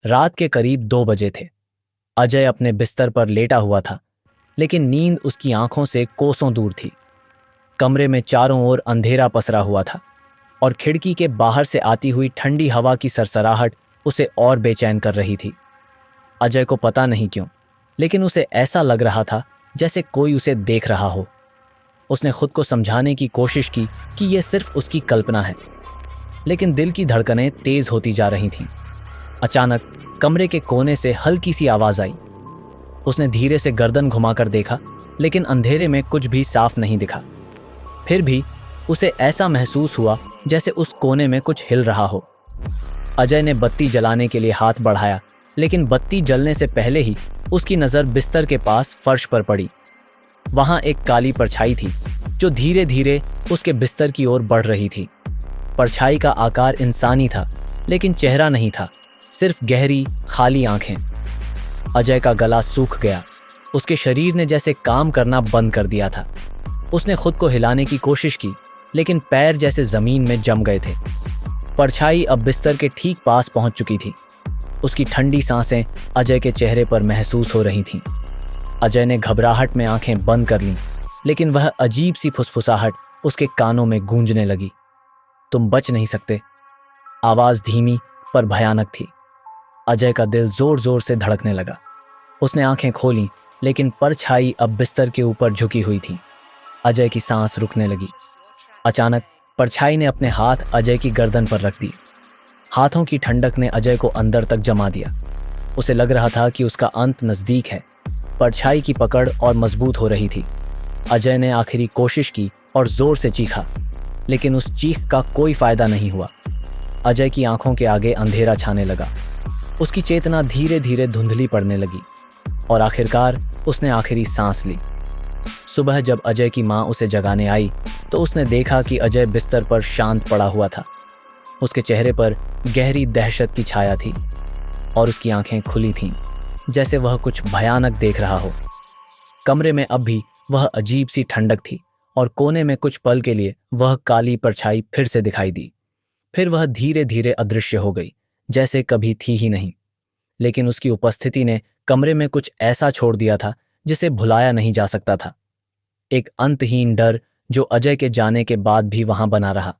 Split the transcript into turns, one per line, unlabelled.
रात के करीब 2 बजे थे। अजय अपने बिस्तर पर लेटा हुआ था, लेकिन नींद उसकी आंखों से कोसों दूर थी। कमरे में चारों ओर अंधेरा पसरा हुआ था और खिड़की के बाहर से आती हुई ठंडी हवा की सरसराहट उसे और बेचैन कर रही थी। अजय को पता नहीं क्यों, लेकिन उसे ऐसा लग रहा था जैसे कोई उसे देख रहा हो। उसने खुद को समझाने की कोशिश की कि यह सिर्फ उसकी कल्पना है, लेकिन दिल की धड़कनें तेज होती जा रही थीं। अचानक कमरे के कोने से हल्की सी आवाज आई। उसने धीरे से गर्दन घुमाकर देखा, लेकिन अंधेरे में कुछ भी साफ नहीं दिखा। फिर भी उसे ऐसा महसूस हुआ जैसे उस कोने में कुछ हिल रहा हो। अजय ने बत्ती जलाने के लिए हाथ बढ़ाया, लेकिन बत्ती जलने से पहले ही उसकी नज़र बिस्तर के पास फर्श पर पड़ी। वहां एक काली परछाई थी जो धीरे धीरे उसके बिस्तर की ओर बढ़ रही थी। परछाई का आकार इंसानी था, लेकिन चेहरा नहीं था, सिर्फ गहरी खाली आंखें। अजय का गला सूख गया। उसके शरीर ने जैसे काम करना बंद कर दिया था। उसने खुद को हिलाने की कोशिश की, लेकिन पैर जैसे जमीन में जम गए थे। परछाई अब बिस्तर के ठीक पास पहुंच चुकी थी। उसकी ठंडी सांसें अजय के चेहरे पर महसूस हो रही थीं। अजय ने घबराहट में आंखें बंद कर लीं, लेकिन वह अजीब सी फुसफुसाहट उसके कानों में गूंजने लगी। तुम बच नहीं सकते। आवाज धीमी पर भयानक थी। अजय का दिल जोर जोर से धड़कने लगा। उसने आंखें खोलीं, लेकिन परछाई अब बिस्तर के ऊपर झुकी हुई थी। अजय की सांस रुकने लगी। अचानक परछाई ने अपने हाथ अजय की गर्दन पर रख दी। हाथों की ठंडक ने अजय को अंदर तक जमा दिया। उसे लग रहा था कि उसका अंत नजदीक है। परछाई की पकड़ और मजबूत हो रही थी। अजय ने आखिरी कोशिश की और जोर से चीखा, लेकिन उस चीख का कोई फायदा नहीं हुआ। अजय की आंखों के आगे अंधेरा छाने लगा। उसकी चेतना धीरे धीरे धुंधली पड़ने लगी और आखिरकार उसने आखिरी सांस ली। सुबह जब अजय की मां उसे जगाने आई तो उसने देखा कि अजय बिस्तर पर शांत पड़ा हुआ था। उसके चेहरे पर गहरी दहशत की छाया थी और उसकी आंखें खुली थीं, जैसे वह कुछ भयानक देख रहा हो। कमरे में अब भी वह अजीब सी ठंडक थी और कोने में कुछ पल के लिए वह काली परछाई फिर से दिखाई दी। फिर वह धीरे धीरे अदृश्य हो गई, जैसे कभी थी ही नहीं। लेकिन उसकी उपस्थिति ने कमरे में कुछ ऐसा छोड़ दिया था जिसे भुलाया नहीं जा सकता था। एक अंतहीन डर जो अजय के जाने के बाद भी वहां बना रहा।